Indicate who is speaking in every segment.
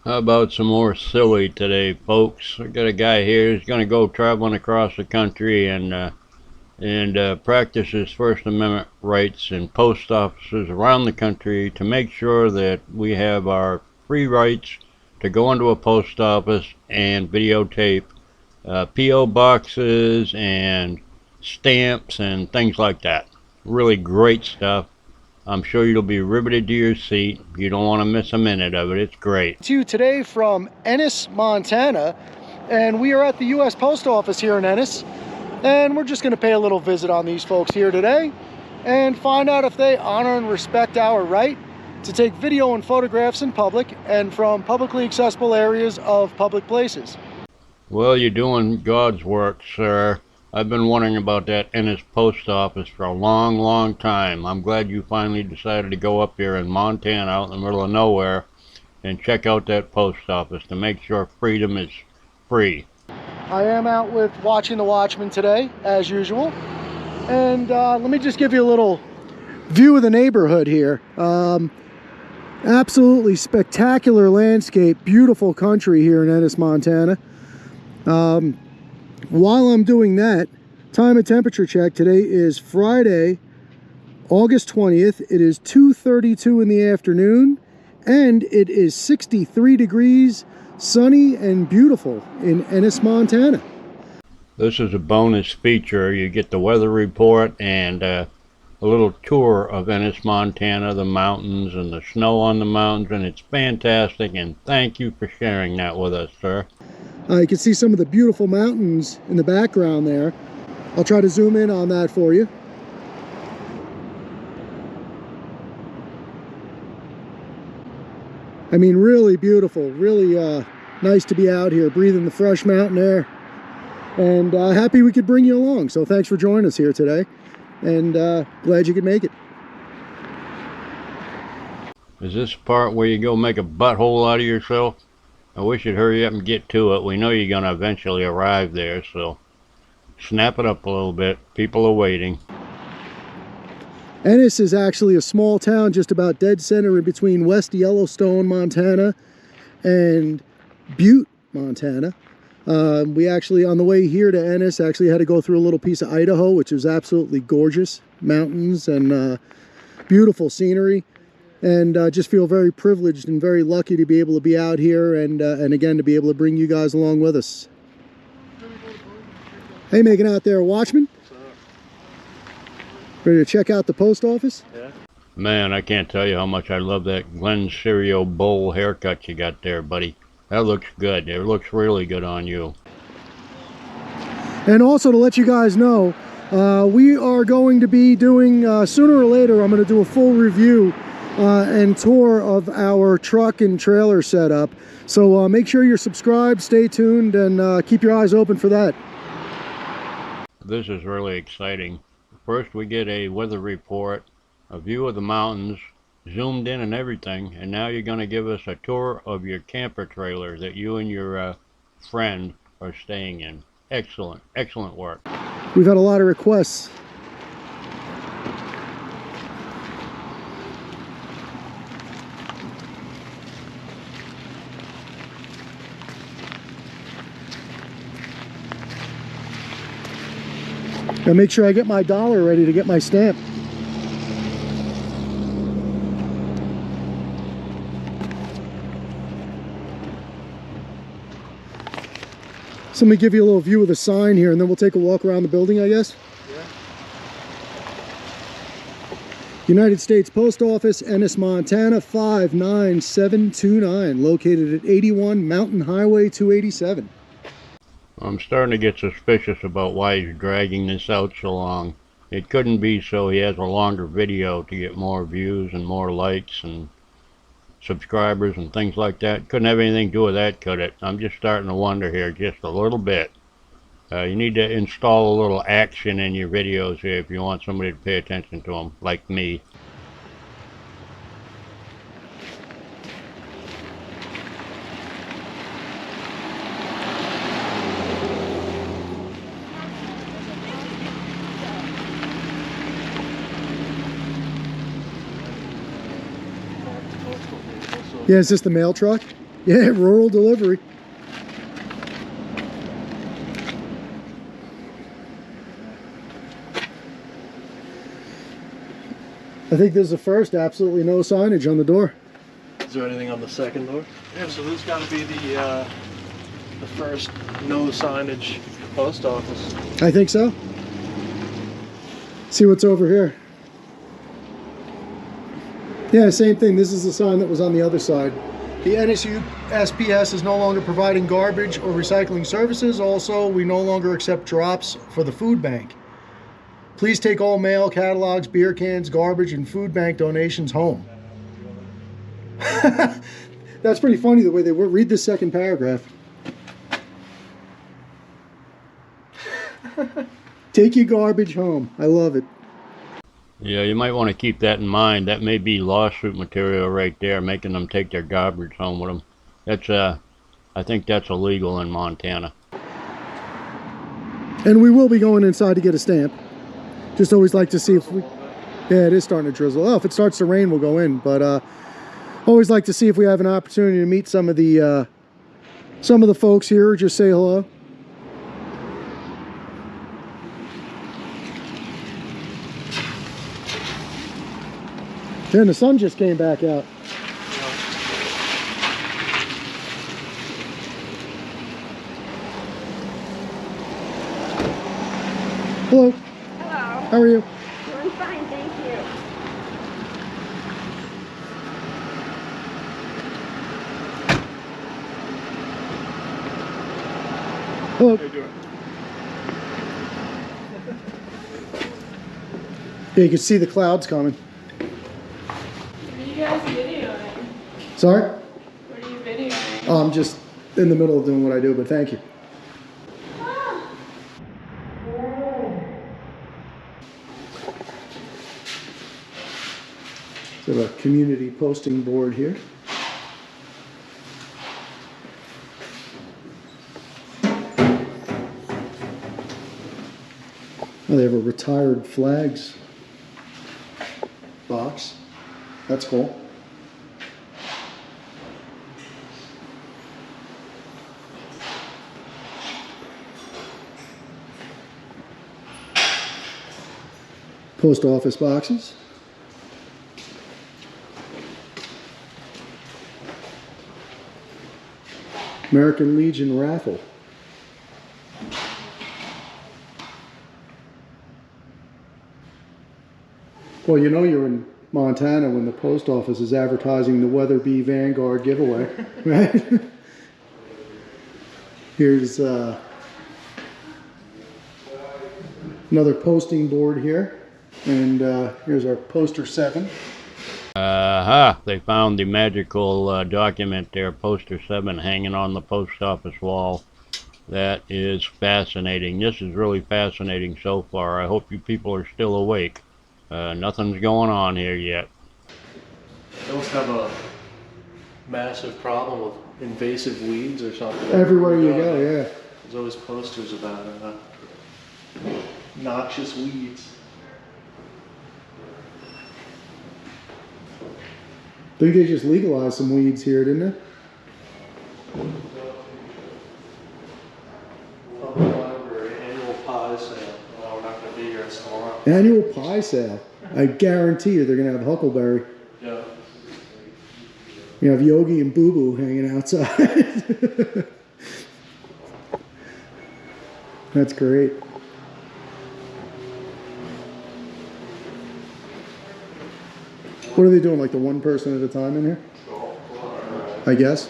Speaker 1: How about some more silly today, folks? I got a guy here who's going to go traveling across the country and practice his First Amendment rights in post offices around the country to make sure that we have our free rights to go into a post office and videotape P.O. boxes and stamps and things like that. Really great stuff. I'm sure you'll be riveted to your seat. You don't want to miss a minute of it. It's great.
Speaker 2: To you today from Ennis, Montana, and we are at the U.S. Post Office here in Ennis, and we're just going to pay a little visit on these folks here today and find out if they honor and respect our right to take video and photographs in public and from publicly accessible areas of public places.
Speaker 1: Well, you're doing God's work, sir. I've been wondering about that Ennis post office for a long, long time. I'm glad you finally decided to go up here in Montana, out in the middle of nowhere, and check out that post office to make sure freedom is free.
Speaker 2: I am out with Watching the Watchman today, as usual. And let me just give you a little view of the neighborhood here. Absolutely spectacular landscape, beautiful country here in Ennis, Montana. While I'm doing that, time and temperature check. Today is Friday, August 20th. It is 2:32 in the afternoon, and it is 63 degrees, sunny and beautiful in Ennis, Montana.
Speaker 1: This is a bonus feature. You get the weather report and a little tour of Ennis, Montana, the mountains and the snow on the mountains, and it's fantastic, and thank you for sharing that with us, sir.
Speaker 2: You can see some of the beautiful mountains in the background there. I'll try to zoom in on that for you. I mean, really beautiful, really nice to be out here breathing the fresh mountain air. And happy we could bring you along. So thanks for joining us here today, and glad you could make it.
Speaker 1: Is this the part where you go make a butthole out of yourself? I wish you'd hurry up and get to it. We know you're going to eventually arrive there, so snap it up a little bit. People are waiting.
Speaker 2: Ennis is actually a small town just about dead center in between West Yellowstone, Montana and Butte, Montana. We actually, on the way here to Ennis, actually had to go through a little piece of Idaho, which is absolutely gorgeous. Mountains and beautiful scenery. And just feel very privileged and very lucky to be able to be out here and again to be able to bring you guys along with us. Hey, making out there, Watchman? Ready to check out the post office?
Speaker 1: Yeah. Man, I can't tell you how much I love that Glen Cereal bowl haircut you got there, buddy. That looks good. It looks really good on you.
Speaker 2: And also to let you guys know, we are going to be doing, sooner or later, I'm going to do a full review and tour of our truck and trailer setup. So make sure you're subscribed, stay tuned, and keep your eyes open for that.
Speaker 1: This is really exciting. First we get a weather report, a view of the mountains, zoomed in and everything, and now you're going to give us a tour of your camper trailer that you and your friend are staying in. Excellent, excellent work.
Speaker 2: We've had a lot of requests. Gotta make sure I get my dollar ready to get my stamp. So let me give you a little view of the sign here, and then we'll take a walk around the building, I guess.
Speaker 1: Yeah.
Speaker 2: United States Post Office, Ennis, Montana, 59729, located at 81 Mountain Highway 287.
Speaker 1: I'm starting to get suspicious about why he's dragging this out so long. It couldn't be so he has a longer video to get more views and more likes and subscribers and things like that. Couldn't have anything to do with that, could it? I'm just starting to wonder here just a little bit. You need to install a little action in your videos here if you want somebody to pay attention to them, like me.
Speaker 2: Yeah, is this the mail truck? Yeah, rural delivery. I think this is the first, absolutely no signage on the door.
Speaker 3: Is there anything on the second door? Yeah, so this got to be the first no signage post office.
Speaker 2: I think so. See what's over here. Yeah, same thing. This is the sign that was on the other side. The NSU SPS is no longer providing garbage or recycling services. Also, we no longer accept drops for the food bank. Please take all mail, catalogs, beer cans, garbage, and food bank donations home. That's pretty funny the way they read this second paragraph. Take your garbage home. I love it.
Speaker 1: Yeah, you might want to keep that in mind. That may be lawsuit material right there, making them take their garbage home with them. That's I think that's illegal in Montana.
Speaker 2: And we will be going inside to get a stamp. Just always like to see if we... Yeah, it is starting to drizzle. Oh, if it starts to rain, we'll go in. But always like to see if we have an opportunity to meet some of the folks here. Just say hello. And the sun just came back out. Hello.
Speaker 4: Hello.
Speaker 2: How are you?
Speaker 4: Doing fine, thank you.
Speaker 2: Hello.
Speaker 3: How you doing?
Speaker 2: Yeah, you can see the clouds coming.
Speaker 4: What are you guys videoing?
Speaker 2: Sorry?
Speaker 4: What are you videoing?
Speaker 2: Oh, I'm just in the middle of doing what I do, but thank you. So a community posting board here. Oh, they have a retired flags box. That's cool. Post office boxes. American Legion raffle. Well, you know you're in Montana when the post office is advertising the Weatherby Vanguard giveaway, right? Here's another posting board here, and here's our poster 7.
Speaker 1: They found the magical document there, poster 7, hanging on the post office wall. That is fascinating. This is really fascinating so far. I hope you people are still awake. Nothing's going on here yet.
Speaker 3: They must have a massive problem with invasive weeds or something.
Speaker 2: Everywhere you go, yeah.
Speaker 3: There's always posters about noxious weeds.
Speaker 2: I think they just legalized some weeds here, didn't they?
Speaker 3: Annual pie sale. Well, we're not going to be here tomorrow.
Speaker 2: Annual pie sale. I guarantee you they're going to have huckleberry.
Speaker 3: Yeah.
Speaker 2: You have Yogi and Boo Boo hanging outside. That's great. What are they doing, like the one person at a time in here? I guess.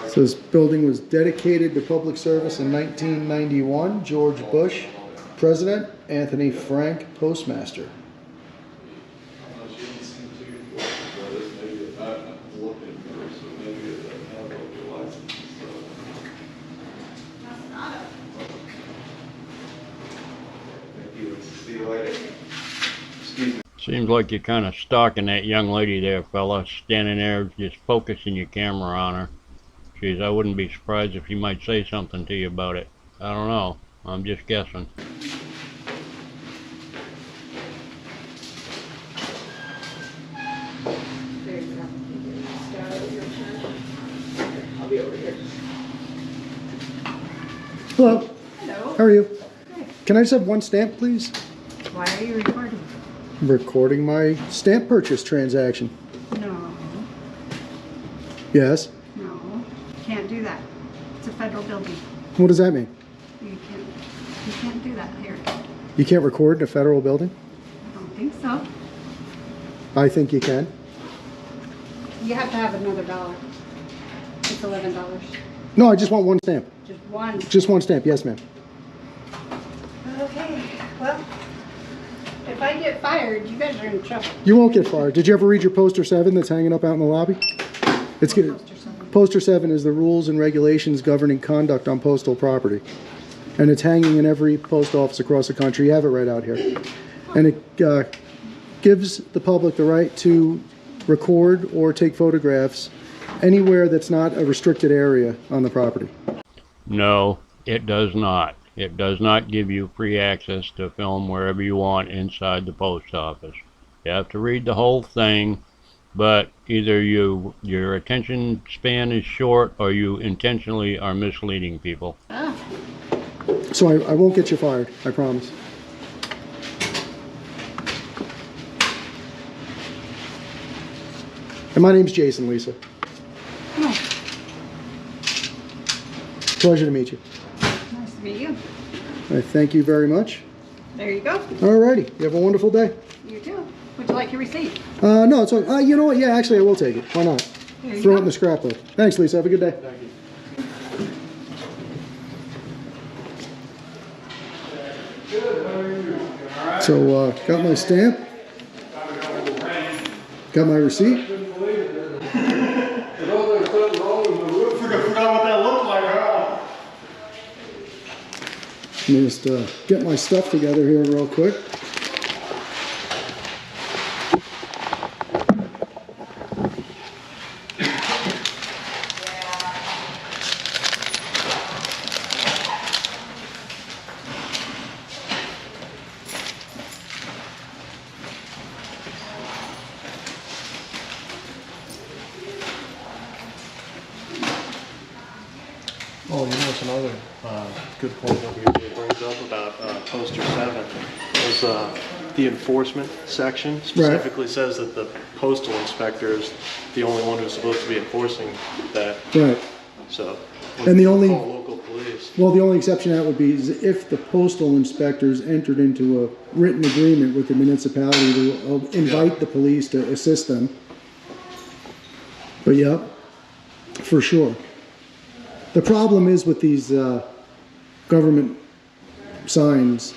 Speaker 2: So this building was dedicated to public service in 1991. George Bush, President. Anthony Frank, Postmaster.
Speaker 1: Seems like you're kind of stalking that young lady there, fella, standing there just focusing your camera on her. Geez, I wouldn't be surprised if she might say something to you about it. I don't know. I'm just guessing.
Speaker 2: Hello.
Speaker 5: Hello.
Speaker 2: How are you?
Speaker 5: Hi.
Speaker 2: Can I just have one stamp, please?
Speaker 5: Why are you recording?
Speaker 2: I'm recording my stamp purchase transaction.
Speaker 5: No,
Speaker 2: Yes.
Speaker 5: no, can't do that. It's a federal building.
Speaker 2: What does that mean?
Speaker 5: You can't do that here.
Speaker 2: You can't record in a federal building?
Speaker 5: I don't think so.
Speaker 2: I think you can.
Speaker 5: You have to have another dollar. It's $11.
Speaker 2: No, I just want one stamp.
Speaker 5: Just one.
Speaker 2: Just one stamp. Yes, ma'am.
Speaker 5: Okay, well, if I get fired, you guys are in trouble.
Speaker 2: You won't get fired. Did you ever read your poster 7 that's hanging up out in the lobby? It's good.
Speaker 5: Poster something.
Speaker 2: Poster 7 is the rules and regulations governing conduct on postal property. And it's hanging in every post office across the country. You have it right out here. And it gives the public the right to record or take photographs anywhere that's not a restricted area on the property.
Speaker 1: No, it does not. It does not give you free access to film wherever you want inside the post office. You have to read the whole thing, but either your attention span is short or you intentionally are misleading people.
Speaker 5: Ah,
Speaker 2: So I won't get you fired, I promise. And my name's Jason, Lisa.
Speaker 5: no.
Speaker 2: Pleasure to meet you.
Speaker 5: Nice to meet you.
Speaker 2: I thank you very much.
Speaker 5: There you go.
Speaker 2: Alrighty, you have a wonderful day.
Speaker 5: You too. Would you like your receipt?
Speaker 2: No, it's okay. You know what? Yeah, actually, I will take it. Why not?
Speaker 5: There you
Speaker 2: Throw
Speaker 5: go.
Speaker 2: it in the scrapbook. Thanks, Lisa. Have a good day.
Speaker 3: Thank you.
Speaker 2: So, got my stamp. Got my receipt.
Speaker 3: Forgot what that looked like, huh?
Speaker 2: Let me just get my stuff together here real quick.
Speaker 3: Oh, you know, it's another good point that we brings up about poster 7 is the enforcement section specifically says that the postal inspector is the only one who's supposed to be enforcing that.
Speaker 2: Right.
Speaker 3: So,
Speaker 2: And the only-
Speaker 3: call local police.
Speaker 2: Well, the only exception to that would be is if the postal inspectors entered into a written agreement with the municipality to invite the police to assist them. But yeah, for sure. The problem is with these government signs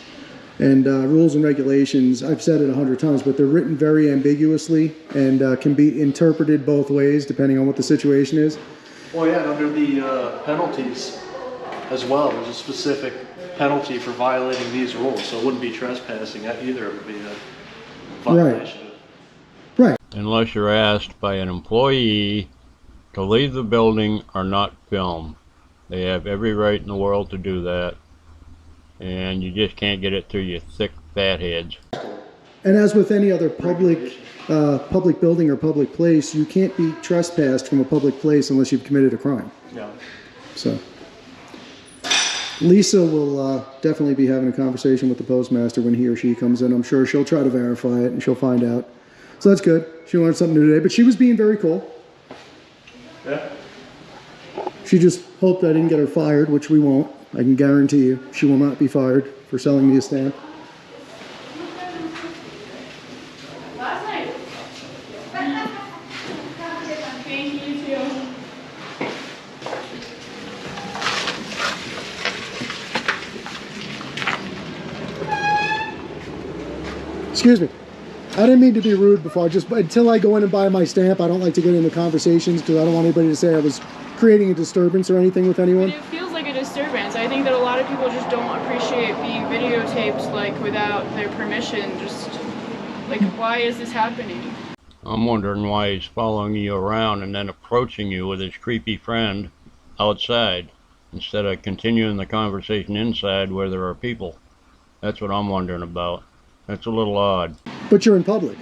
Speaker 2: and rules and regulations, I've said it 100 times, but they're written very ambiguously and can be interpreted both ways depending on what the situation is.
Speaker 3: Well, yeah, and under the penalties as well, there's a specific penalty for violating these rules, so it wouldn't be trespassing either, it would be a violation.
Speaker 2: Right.
Speaker 1: Unless you're asked by an employee to leave the building or not film. They have every right in the world to do that, and you just can't get it through your thick fat heads.
Speaker 2: And as with any other public building or public place, you can't be trespassed from a public place unless you've committed a crime.
Speaker 3: Yeah.
Speaker 2: So, Lisa will definitely be having a conversation with the postmaster when he or she comes in. I'm sure she'll try to verify it and she'll find out. So that's good. She learned something new today, but she was being very cool.
Speaker 3: Yeah.
Speaker 2: She just hoped I didn't get her fired, which we won't. I can guarantee you she will not be fired for selling me a stamp.
Speaker 4: Last night. Thank you too.
Speaker 2: Excuse me. I didn't mean to be rude before. Just until I go in and buy my stamp, I don't like to get into conversations because I don't want anybody to say I was creating a disturbance or anything with anyone.
Speaker 4: It feels like a disturbance. I think that a lot of people just don't appreciate being videotaped like without their permission. Just like, why is this happening?
Speaker 1: I'm wondering why he's following you around and then approaching you with his creepy friend outside instead of continuing the conversation inside where there are people. That's what I'm wondering about. That's a little odd.
Speaker 2: But you're in public.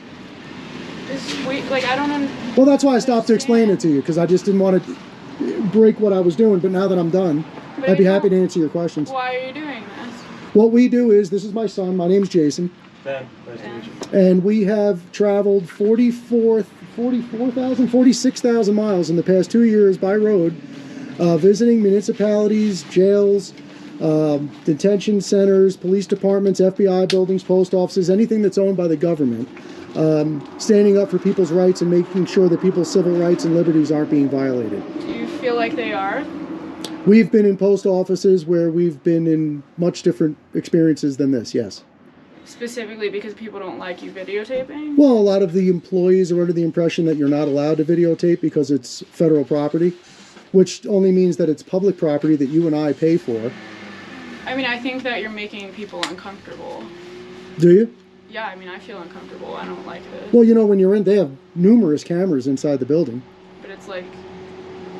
Speaker 4: It's weird. Like, I don't understand.
Speaker 2: Well, that's why I stopped to explain it to you, because I just didn't want to break what I was doing. But now that I'm done, I'd be happy to answer your questions.
Speaker 4: Why are you doing this?
Speaker 2: What we do is, this is my son, my name's Jason.
Speaker 3: Ben, nice to meet you.
Speaker 2: And we have traveled 46,000 miles in the past 2 years by road, visiting municipalities, jails, detention centers, police departments, FBI buildings, post offices, anything that's owned by the government, standing up for people's rights and making sure that people's civil rights and liberties aren't being violated.
Speaker 4: Do you feel like they are?
Speaker 2: We've been in post offices where we've been in much different experiences than this, yes.
Speaker 4: Specifically because people don't like you videotaping?
Speaker 2: Well, a lot of the employees are under the impression that you're not allowed to videotape because it's federal property, which only means that it's public property that you and I pay for.
Speaker 4: I mean, I think that you're making people uncomfortable.
Speaker 2: Do you?
Speaker 4: Yeah, I mean, I feel uncomfortable. I don't like this.
Speaker 2: Well, you know, when you're in, they have numerous cameras inside the building.
Speaker 4: But it's like,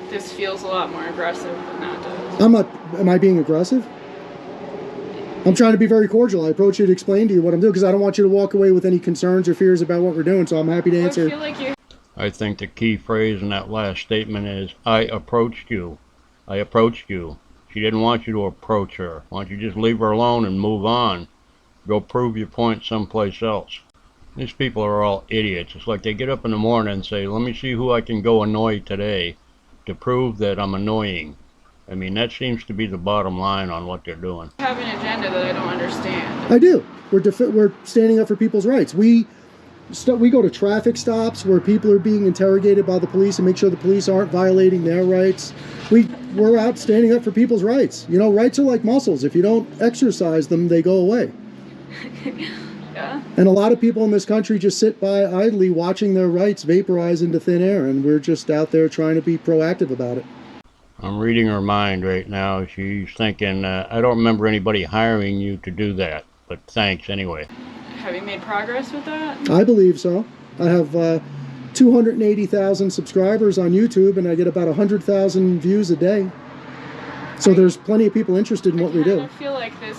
Speaker 4: this feels a lot more aggressive than that does.
Speaker 2: I'm not, am I being aggressive? I'm trying to be very cordial. I approach you to explain to you what I'm doing because I don't want you to walk away with any concerns or fears about what we're doing, so I'm happy to answer.
Speaker 4: I feel like you...
Speaker 1: I think the key phrase in that last statement is, I approached you. I approached you. She didn't want you to approach her. Why don't you just leave her alone and move on? Go prove your point someplace else. These people are all idiots. It's like they get up in the morning and say, let me see who I can go annoy today to prove that I'm annoying. I mean, that seems to be the bottom line on what they're doing.
Speaker 4: have an agenda that I don't understand.
Speaker 2: I do. We're standing up for people's rights. We go to traffic stops where people are being interrogated by the police and make sure the police aren't violating their rights. We're out standing up for people's rights. You know, rights are like muscles. If you don't exercise them, they go away.
Speaker 4: Yeah.
Speaker 2: And a lot of people in this country just sit by idly watching their rights vaporize into thin air, and we're just out there trying to be proactive about it.
Speaker 1: I'm reading her mind right now. She's thinking, I don't remember anybody hiring you to do that, but thanks anyway.
Speaker 4: Have you made progress with that?
Speaker 2: I believe so. I have 280,000 subscribers on YouTube, and I get about 100,000 views a day. So there's plenty of people interested in what we do.
Speaker 4: I feel like this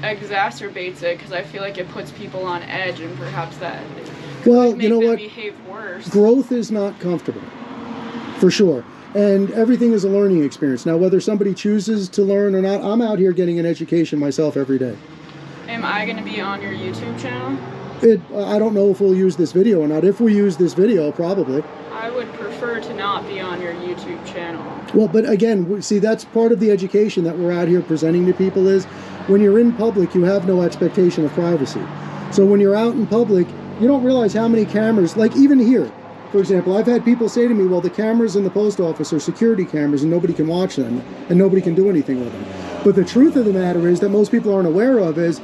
Speaker 4: exacerbates it because I feel like it puts people on edge, and perhaps that
Speaker 2: Well,
Speaker 4: make
Speaker 2: you know
Speaker 4: them
Speaker 2: what?
Speaker 4: behave worse.
Speaker 2: Growth is not comfortable, for sure. And everything is a learning experience. Now, whether somebody chooses to learn or not, I'm out here getting an education myself every day.
Speaker 4: Am I going to be on your YouTube channel?
Speaker 2: I don't know if we'll use this video or not. If we use this video, probably.
Speaker 4: I would prefer to not be on your YouTube channel.
Speaker 2: Well, but again, see, that's part of the education that we're out here presenting to people is when you're in public, you have no expectation of privacy. So when you're out in public, you don't realize how many cameras, like even here, for example, I've had people say to me, well, the cameras in the post office are security cameras and nobody can watch them and nobody can do anything with them. But the truth of the matter is that most people aren't aware of is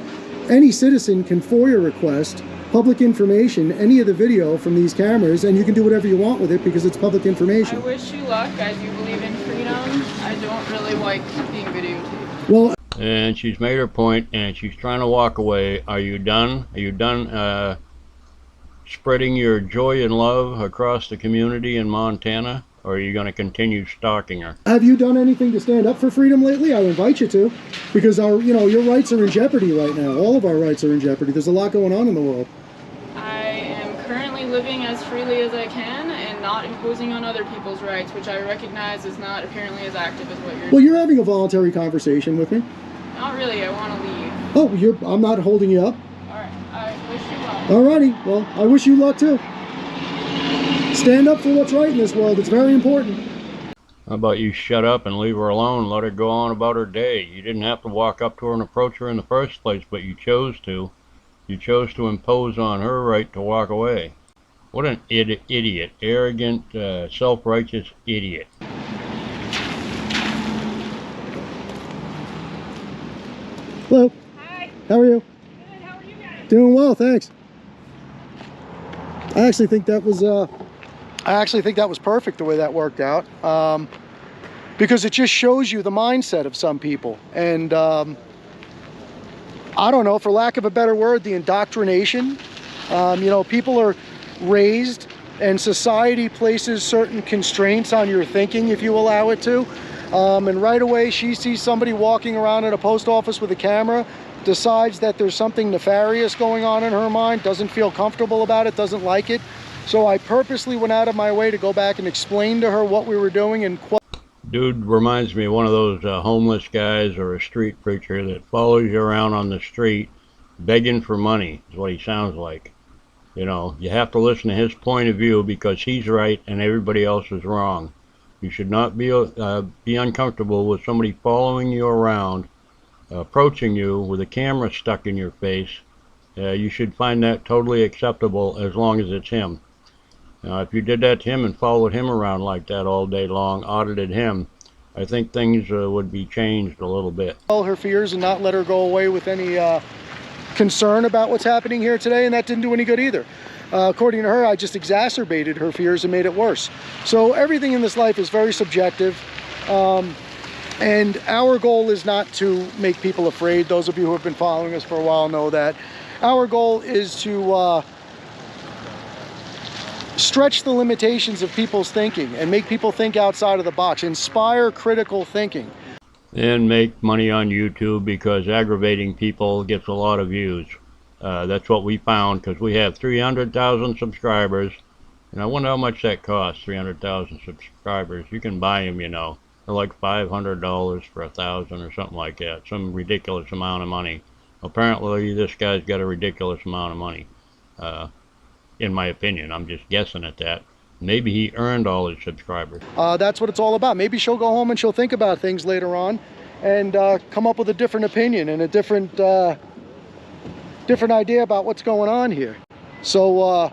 Speaker 2: any citizen can FOIA request public information, any of the video from these cameras, and you can do whatever you want with it because it's public information.
Speaker 4: I wish you luck. I do believe in freedom. I don't really like being videotaped.
Speaker 2: Well,
Speaker 1: And she's made her point, and she's trying to walk away. Are you done? Are you done spreading your joy and love across the community in Montana? Or are you going to continue stalking her?
Speaker 2: have you done anything to stand up for freedom lately? I invite you to, because your rights are in jeopardy right now. All of our rights are in jeopardy. There's a lot going on in the world.
Speaker 4: I am currently living as freely as I can and not imposing on other people's rights, which I recognize is not apparently as active as what you're
Speaker 2: Well,
Speaker 4: doing.
Speaker 2: you're having a voluntary conversation with me.
Speaker 4: Not really. I want to leave.
Speaker 2: Oh, I'm not holding you up.
Speaker 4: All right. I wish you luck.
Speaker 2: Alrighty, well, I wish you luck too. Stand up for what's right in this world. It's very important.
Speaker 1: How about you shut up and leave her alone and let her go on about her day? You didn't have to walk up to her and approach her in the first place, but you chose to. You chose to impose on her right to walk away. What an idiot. Arrogant, self-righteous idiot.
Speaker 2: Hello.
Speaker 6: Hi.
Speaker 2: How are you?
Speaker 6: Good. How are you guys?
Speaker 2: Doing well, thanks. I actually think that was perfect the way that worked out, because it just shows you the mindset of some people, and I don't know, for lack of a better word, the indoctrination. People are raised, and society places certain constraints on your thinking if you allow it to, and right away she sees somebody walking around in a post office with a camera, decides that there's something nefarious going on in her mind, doesn't feel comfortable about it, doesn't like it. So I purposely went out of my way to go back and explain to her what we were doing and
Speaker 1: Dude reminds me of one of those homeless guys or a street preacher that follows you around on the street begging for money, is what he sounds like. You know, you have to listen to his point of view because he's right and everybody else is wrong. You should not be uncomfortable with somebody following you around, approaching you with a camera stuck in your face. You should find that totally acceptable as long as it's him. Now, if you did that to him and followed him around like that all day long, audited him, I think things would be changed a little bit.
Speaker 2: All her fears and not let her go away with any concern about what's happening here today, and that didn't do any good either. According to her, I just exacerbated her fears and made it worse. So everything in this life is very subjective, and our goal is not to make people afraid. Those of you who have been following us for a while know that. Our goal is to stretch the limitations of people's thinking and make people think outside of the box, inspire critical thinking.
Speaker 1: And make money on YouTube because aggravating people gets a lot of views. That's what we found because we have 300,000 subscribers, and I wonder how much that costs. 300,000 subscribers. You can buy them, you know. They're like $500 for 1,000 or something like that. Some ridiculous amount of money. Apparently, this guy's got a ridiculous amount of money. In my opinion, I'm just guessing at that. Maybe he earned all his subscribers.
Speaker 2: That's what it's all about. Maybe she'll go home and she'll think about things later on and come up with a different opinion and a different idea about what's going on here. So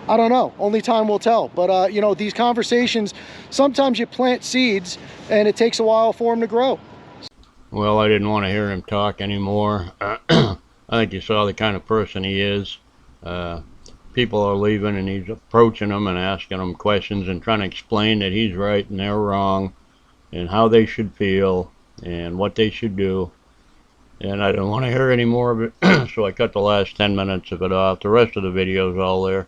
Speaker 2: I don't know, only time will tell. But you know, these conversations, sometimes you plant seeds and it takes a while for them to grow.
Speaker 1: Well, I didn't want to hear him talk anymore. I think you saw the kind of person he is. People are leaving and he's approaching them and asking them questions and trying to explain that he's right and they're wrong and how they should feel and what they should do. And I didn't want to hear any more of it, so I cut the last 10 minutes of it off. The rest of the video's all there,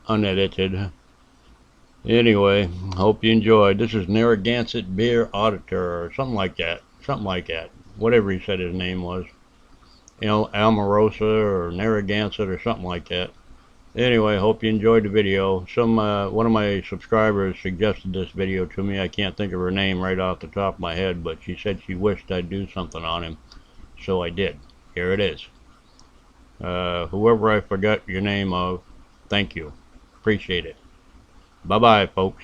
Speaker 1: unedited. Anyway, hope you enjoyed. This is Narragansett Beer Auditor or something like that. Something like that. Whatever he said his name was. You know, Almarosa or Narragansett or something like that. Anyway, hope you enjoyed the video. One of my subscribers suggested this video to me. I can't think of her name right off the top of my head, but she said she wished I'd do something on him. So I did. Here it is. Whoever I forgot your name of, thank you. Appreciate it. Bye-bye, folks.